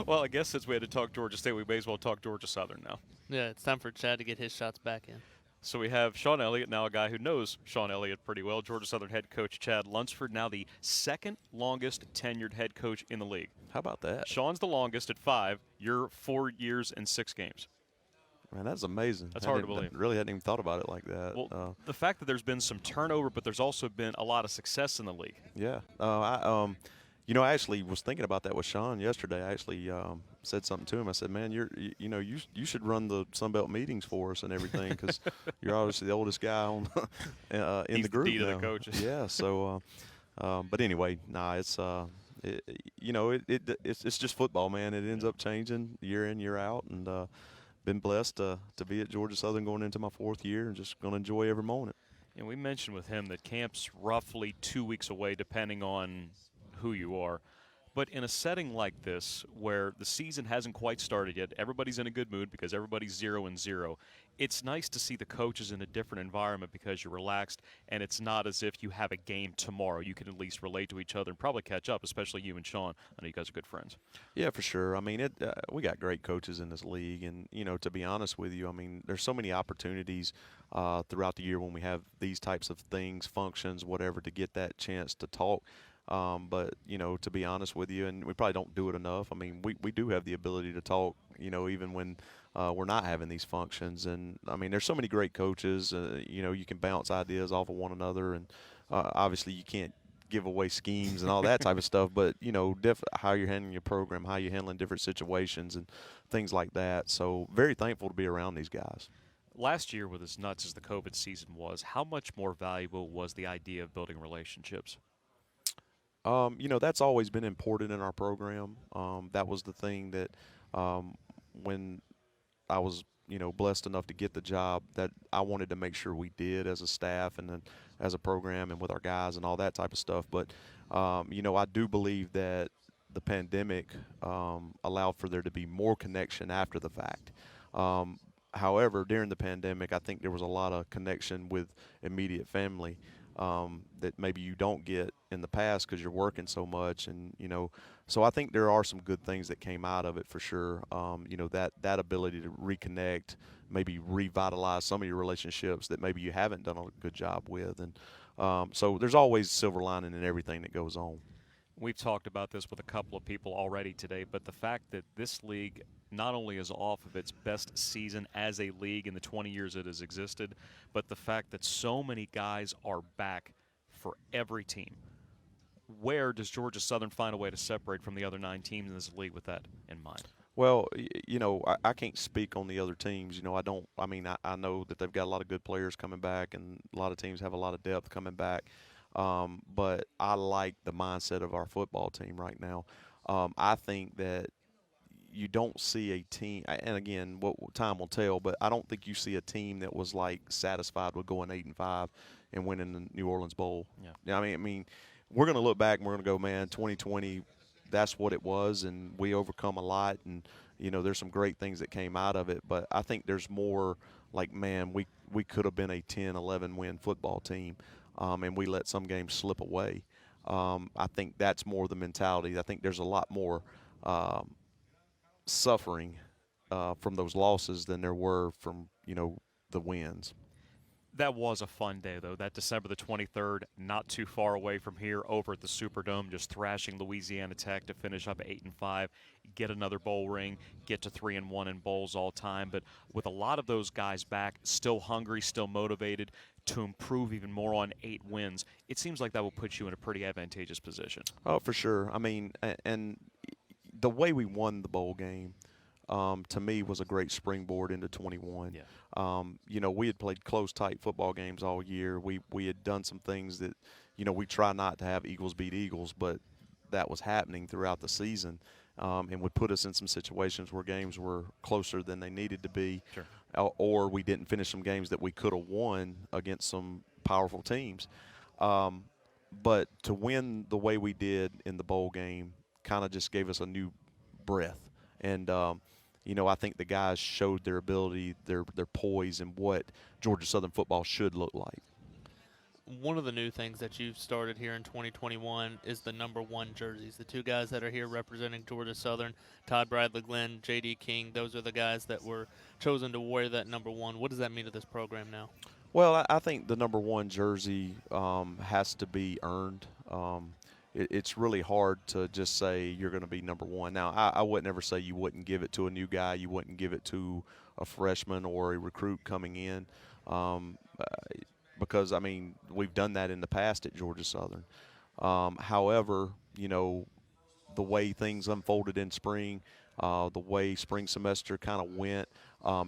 Well, I guess since we had to talk Georgia State, we may as well talk Georgia Southern now. Yeah, it's time for Chad to get his shots back in. So we have Sean Elliott, now a guy who knows Sean Elliott pretty well. Georgia Southern head coach Chad Lunsford, now the second longest tenured head coach in the league. How about that? Sean's the longest at 5. You're 4 years and 6 games. Man, that's amazing. That's hard to believe. Really hadn't even thought about it like that. Well, the fact that there's been some turnover, but there's also been a lot of success in the league. Yeah. I actually was thinking about that with Sean yesterday. I actually said something to him. I said, "Man, you should run the Sunbelt meetings for us and everything because you're obviously the oldest guy on in He's the group the now." the coaches. Yeah. So, but anyway, nah, it's just football, man. It ends up changing year in, year out, and been blessed to be at Georgia Southern going into my 4th year and just going to enjoy every moment. And we mentioned with him that camp's roughly 2 weeks away, depending on who you are. But in a setting like this, where the season hasn't quite started yet, everybody's in a good mood because everybody's 0-0. It's nice to see the coaches in a different environment because you're relaxed, and it's not as if you have a game tomorrow. You can at least relate to each other and probably catch up, especially you and Sean. I know you guys are good friends. Yeah, for sure. I mean, we got great coaches in this league, and to be honest with you, I mean, there's so many opportunities throughout the year when we have these types of things, functions, whatever, to get that chance to talk. But to be honest with you, and we probably don't do it enough. I mean, we do have the ability to talk, even when we're not having these functions. And I mean, there's so many great coaches. You can bounce ideas off of one another, and obviously you can't give away schemes and all that type of stuff. But how you're handling your program, how you're handling different situations, and things like that. So very thankful to be around these guys. Last year, with as nuts as the COVID season was, how much more valuable was the idea of building relationships? That's always been important in our program. That was the thing that when I was, blessed enough to get the job, that I wanted to make sure we did as a staff and then as a program and with our guys and all that type of stuff. But, I do believe that the pandemic allowed for there to be more connection after the fact. However, during the pandemic, I think there was a lot of connection with immediate family that maybe you don't get in the past because you're working so much, and so I think there are some good things that came out of it for sure. That ability to reconnect, maybe revitalize some of your relationships that maybe you haven't done a good job with, and so there's always silver lining in everything that goes on. We've talked about this with a couple of people already today, but the fact that this league not only is off of its best season as a league in the 20 years it has existed, but the fact that so many guys are back for every team. Where does Georgia Southern find a way to separate from the other 9 teams in this league with that in mind? Well, I can't speak on the other teams. I don't. I mean, I know that they've got a lot of good players coming back, and a lot of teams have a lot of depth coming back. But I like the mindset of our football team right now. I think that you don't see a team, and again, what time will tell. But I don't think you see a team that was like satisfied with going 8-5 and winning the New Orleans Bowl. Yeah. I mean, we're going to look back and we're going to go, man, 2020, that's what it was, and we overcome a lot, and there's some great things that came out of it. But I think there's more like, man, we could have been a 10, 11 win football team, and we let some games slip away. I think that's more the mentality. I think there's a lot more suffering from those losses than there were from the wins. That was a fun day, though. That December the 23rd, not too far away from here, over at the Superdome, just thrashing Louisiana Tech to finish up 8-5, get another bowl ring, get to 3-1 in bowls all time. But with a lot of those guys back, still hungry, still motivated to improve even more on 8 wins, it seems like that will put you in a pretty advantageous position. Oh, for sure. I mean, and the way we won the bowl game, to me, was a great springboard into 21. Yeah. We had played close, tight football games all year. We had done some things that, we try not to have Eagles beat Eagles, but that was happening throughout the season, and would put us in some situations where games were closer than they needed to be, Sure. or we didn't finish some games that we could have won against some powerful teams. But to win the way we did in the bowl game kind of just gave us a new breath. And I think the guys showed their ability, their poise, and what Georgia Southern football should look like. one of the new things that you've started here in 2021 is the number 1 jerseys. The two guys that are here representing Georgia Southern, Todd Bradley Glenn, J.D. King, those are the guys that were chosen to wear that number 1. What does that mean to this program now? Well, I think the number 1 jersey has to be earned. It's really hard to just say you're going to be number 1. Now, I would never say you wouldn't give it to a new guy. You wouldn't give it to a freshman or a recruit coming in because, I mean, we've done that in the past at Georgia Southern. However, the way things unfolded in spring, the way spring semester kind of went,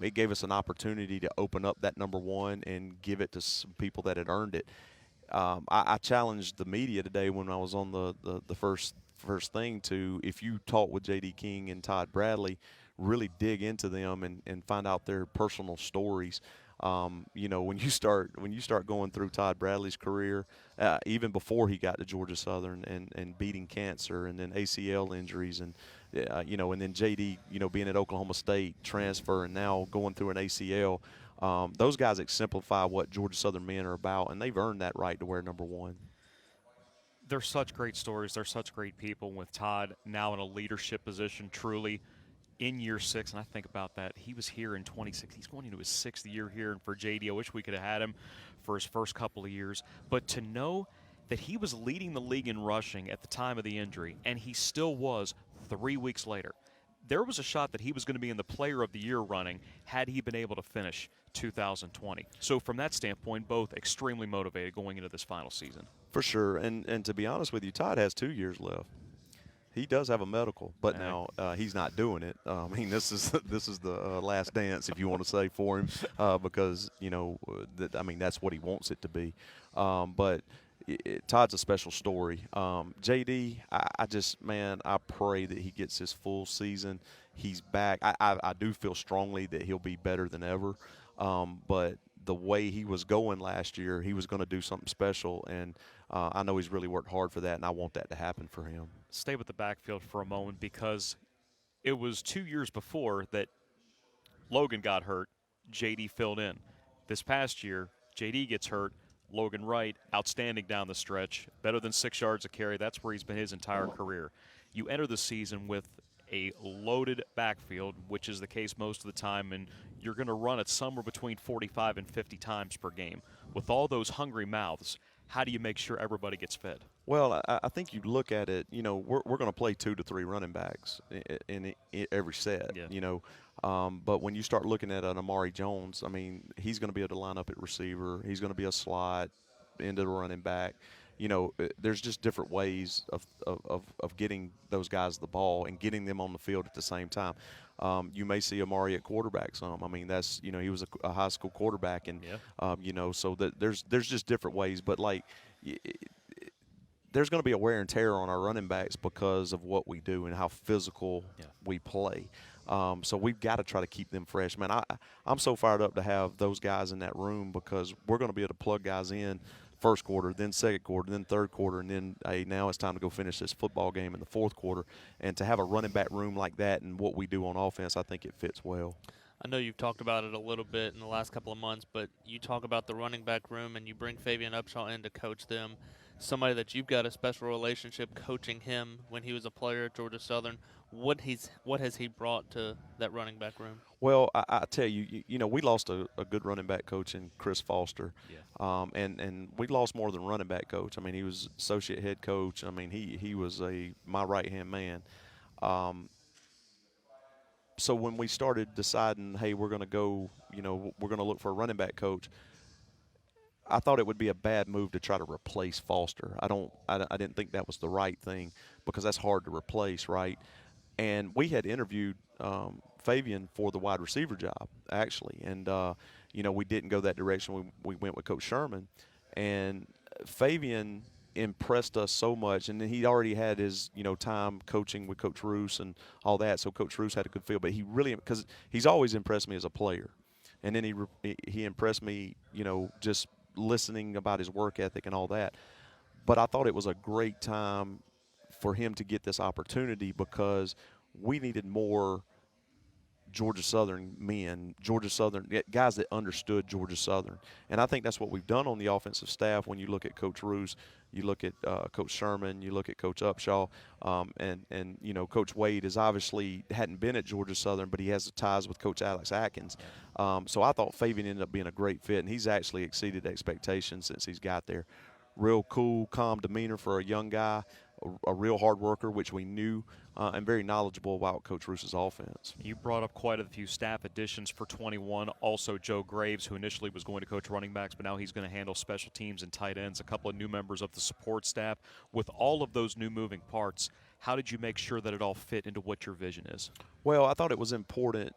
it gave us an opportunity to open up that number 1 and give it to some people that had earned it. I challenged the media today when I was on the first thing to, if you talk with J.D. King and Todd Bradley, really dig into them and find out their personal stories. When you start going through Todd Bradley's career, even before he got to Georgia Southern and beating cancer and then ACL injuries and and then JD, being at Oklahoma State, transfer, and now going through an ACL, those guys exemplify what Georgia Southern men are about, and they've earned that right to wear number 1. They're such great stories. They're such great people. With Todd now in a leadership position, truly in year 6, and I think about that. He was here in 2016. He's going into his 6th year here, and for JD, I wish we could have had him for his first couple of years. But to know that he was leading the league in rushing at the time of the injury, and he still was 3 weeks later. There was a shot that he was going to be in the Player of the Year running had he been able to finish 2020. So from that standpoint, both extremely motivated going into this final season. For sure, and to be honest with you, Todd has 2 years left. He does have a medical, but now he's not doing it. I mean, this is the last dance, if you want to say, for him, because that's what he wants it to be. But Todd's a special story. JD, I pray that he gets his full season. He's back. I do feel strongly that he'll be better than ever. But the way he was going last year, he was going to do something special, and I know he's really worked hard for that, and I want that to happen for him. Stay with the backfield for a moment, because it was 2 years before that Logan got hurt, JD filled in. This past year, JD gets hurt, Logan Wright, outstanding down the stretch, better than 6 yards a carry. That's where he's been his entire career. You enter the season with a loaded backfield, which is the case most of the time, and you're going to run it somewhere between 45 and 50 times per game. With all those hungry mouths, how do you make sure everybody gets fed? Well, I think you look at it, we're going to play 2 to 3 running backs in every set, Yeah. But when you start looking at an Amari Jones, I mean, he's going to be able to line up at receiver. He's going to be a slot into the running back. There's just different ways of getting those guys the ball and getting them on the field at the same time. You may see Amari at quarterback some. I mean, that's, he was a high school quarterback, and, so that there's just different ways. But, there's going to be a wear and tear on our running backs because of what we do and how physical we play. So we've got to try to keep them fresh. Man, I'm so fired up to have those guys in that room, because we're going to be able to plug guys in first quarter, then second quarter, then third quarter, and then, hey, now it's time to go finish this football game in the fourth quarter. And to have a running back room like that and what we do on offense, I think it fits well. I know you've talked about it a little bit in the last couple of months, but you talk about the running back room and you bring Fabian Upshaw in to coach them, somebody that you've got a special relationship coaching him when he was a player at Georgia Southern. What has he brought to that running back room? Well, I tell you, we lost a good running back coach in Chris Foster, and we lost more than running back coach. I mean, he was associate head coach. I mean, he was my right-hand man. So when we started deciding, hey, we're going to go, we're going to look for a running back coach, I thought it would be a bad move to try to replace Foster. I didn't think that was the right thing, because that's hard to replace, right? And we had interviewed Fabian for the wide receiver job, actually. And, we didn't go that direction. We went with Coach Sherman. And Fabian impressed us so much. And he already had his, time coaching with Coach Roos and all that. So Coach Roos had a good feel. But he really – because he's always impressed me as a player. And then he impressed me, just listening about his work ethic and all that. But I thought it was a great time for him to get this opportunity, because we needed more Georgia Southern men, Georgia Southern guys that understood Georgia Southern. And I think that's what we've done on the offensive staff. When you look at Coach Roos, you look at Coach Sherman, you look at Coach Upshaw, and Coach Wade is obviously hadn't been at Georgia Southern, but he has the ties with Coach Alex Atkins. So I thought Fabian ended up being a great fit, and he's actually exceeded expectations since he's got there. Real cool, calm demeanor for a young guy, a real hard worker, which we knew, and very knowledgeable about Coach Roos's offense. You brought up quite a few staff additions for 21. Also, Joe Graves, who initially was going to coach running backs, but now he's going to handle special teams and tight ends. A couple of new members of the support staff. With all of those new moving parts, how did you make sure that it all fit into what your vision is? Well, I thought it was important.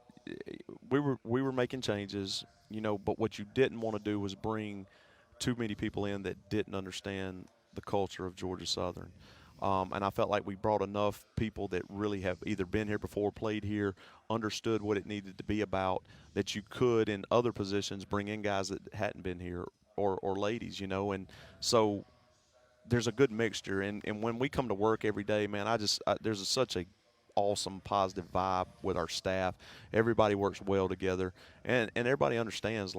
We were making changes, but what you didn't want to do was bring too many people in that didn't understand the culture of Georgia Southern. And I felt like we brought enough people that really have either been here before, played here, understood what it needed to be about, that you could in other positions bring in guys that hadn't been here or ladies, And so there's a good mixture. And when we come to work every day, man, there's such a awesome, positive vibe with our staff. Everybody works well together. And everybody understands,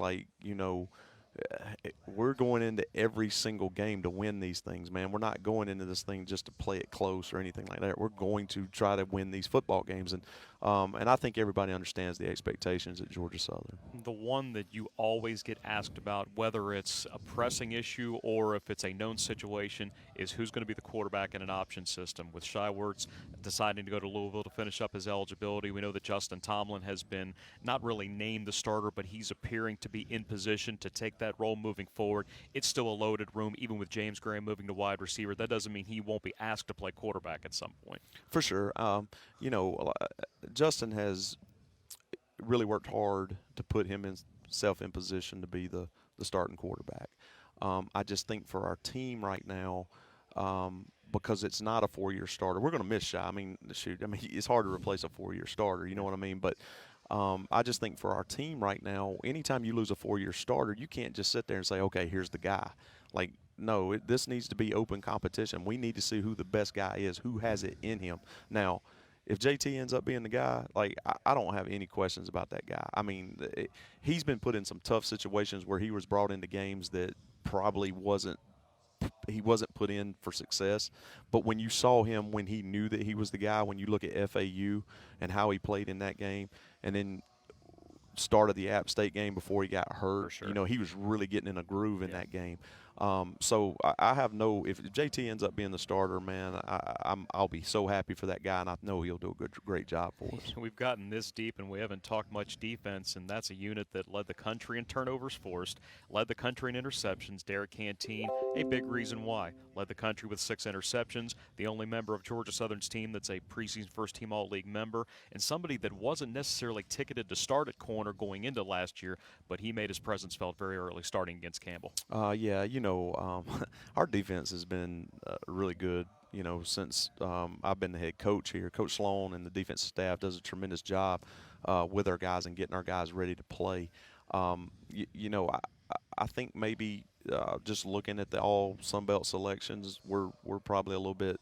we're going into every single game to win these things, man. We're not going into this thing just to play it close or anything like that. We're going to try to win these football games, and I think everybody understands the expectations at Georgia Southern. The one that you always get asked about, whether it's a pressing issue or if it's a known situation, is who's going to be the quarterback in an option system. With Shai Wertz deciding to go to Louisville to finish up his eligibility, we know that Justin Tomlin has been not really named the starter, but he's appearing to be in position to take that role moving forward. It's still a loaded room, even with James Graham moving to wide receiver. That doesn't mean he won't be asked to play quarterback at some point. For sure. Justin has really worked hard to put himself in position to be the starting quarterback. I just think for our team right now, because it's not a 4-year starter, we're going to miss Shai. It's hard to replace a 4-year starter. You know what I mean? But I just think for our team right now, anytime you lose a 4-year starter, you can't just sit there and say, okay, here's the guy. No, this needs to be open competition. We need to see who the best guy is, who has it in him. Now, if JT ends up being the guy, I don't have any questions about that guy. He's been put in some tough situations where he was brought into games that probably he wasn't put in for success. But when you saw him, when he knew that he was the guy, when you look at FAU and how he played in that game, and then started the App State game before he got hurt, sure. He was really getting in a groove in that game. So I have if JT ends up being the starter, man, I'll be so happy for that guy, and I know he'll do a great job for us. We've gotten this deep, and we haven't talked much defense, and that's a unit that led the country in turnovers forced, led the country in interceptions. Derek Canteen, a big reason why. Led the country with 6 interceptions, the only member of Georgia Southern's team that's a preseason first-team All-League member, and somebody that wasn't necessarily ticketed to start at corner going into last year, but he made his presence felt very early starting against Campbell. Our defense has been really good, since I've been the head coach here. Coach Sloan and the defensive staff does a tremendous job with our guys and getting our guys ready to play. I think maybe just looking at the all Sunbelt selections, we're probably a little bit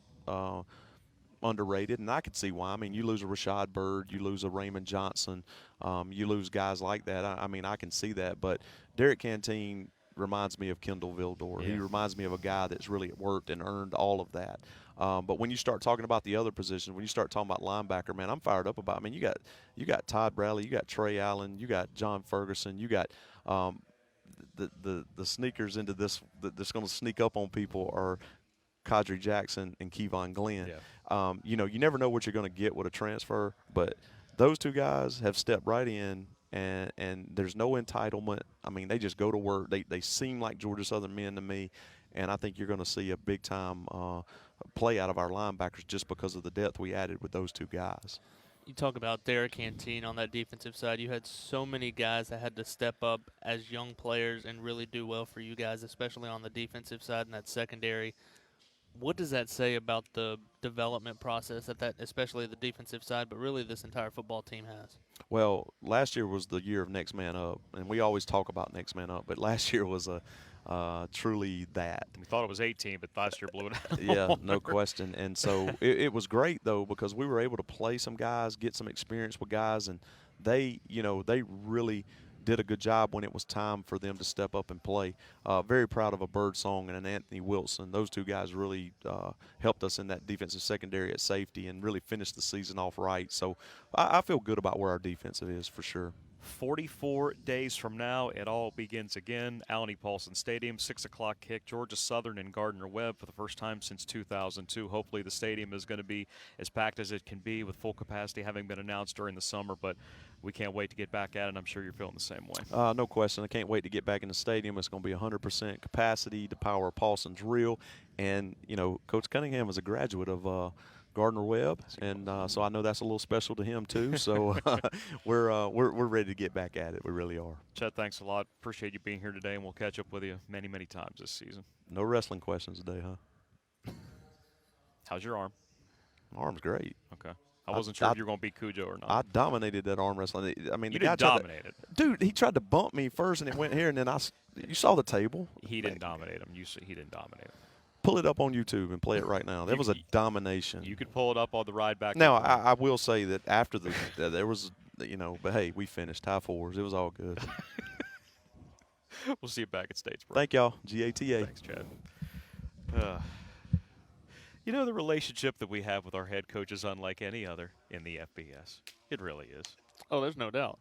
underrated, and I could see why. You lose a Rashad Bird, you lose a Raymond Johnson, you lose guys like that. I can see that, but Derek Canteen reminds me of Kendall Vildor. Yeah. He reminds me of a guy that's really worked and earned all of that. But when you start talking about the other positions, when you start talking about linebacker, man, I'm fired up about. You got Todd Bradley, you got Trey Allen, you got John Ferguson, you got the sneakers into this that's going to sneak up on people are Kadri Jackson and Kevon Glenn. Yeah. You never know what you're going to get with a transfer, but those two guys have stepped right in. And there's no entitlement. They just go to work. They seem like Georgia Southern men to me, and I think you're going to see a big-time play out of our linebackers just because of the depth we added with those two guys. You talk about Derek Canteen on that defensive side. You had so many guys that had to step up as young players and really do well for you guys, especially on the defensive side and that secondary. What does that say about the development process that especially the defensive side, but really this entire football team has? Well, last year was the year of next man up, and we always talk about next man up, but last year was truly that. We thought it was 18, but last year blew it out. Yeah, no question. And so it was great, though, because we were able to play some guys, get some experience with guys, and they really did a good job when it was time for them to step up and play. Very proud of a Birdsong and an Anthony Wilson. Those two guys really helped us in that defensive secondary at safety and really finished the season off right. So I feel good about where our defensive is for sure. 44 days from now, it all begins again. Allen E. Paulson Stadium, 6 o'clock kick. Georgia Southern and Gardner-Webb for the first time since 2002. Hopefully the stadium is going to be as packed as it can be with full capacity having been announced during the summer, but we can't wait to get back at it. I'm sure you're feeling the same way. No question. I can't wait to get back in the stadium. It's going to be 100% capacity. The power of Paulson's real. And, Coach Cunningham is a graduate of Gardner-Webb, and so I know that's a little special to him too. So we're ready to get back at it. We really are. Chet, thanks a lot. Appreciate you being here today, and we'll catch up with you many, many times this season. No wrestling questions today, huh? How's your arm? My arm's great. Okay. I wasn't sure if you were going to beat Cujo or not. I dominated that arm wrestling. I mean, You the guy didn't dominate it. Dude, he tried to bump me first, and it went here, and then you saw the table. He didn't dominate him. He didn't dominate him. Pull it up on YouTube and play it right now. That was a domination. You could pull it up on the ride back. Now, I will say that after there was, but hey, we finished high fours. It was all good. We'll see you back at Statesboro. Thank y'all. GATA. Thanks, Chad. The relationship that we have with our head coach is unlike any other in the FBS. It really is. Oh, there's no doubt.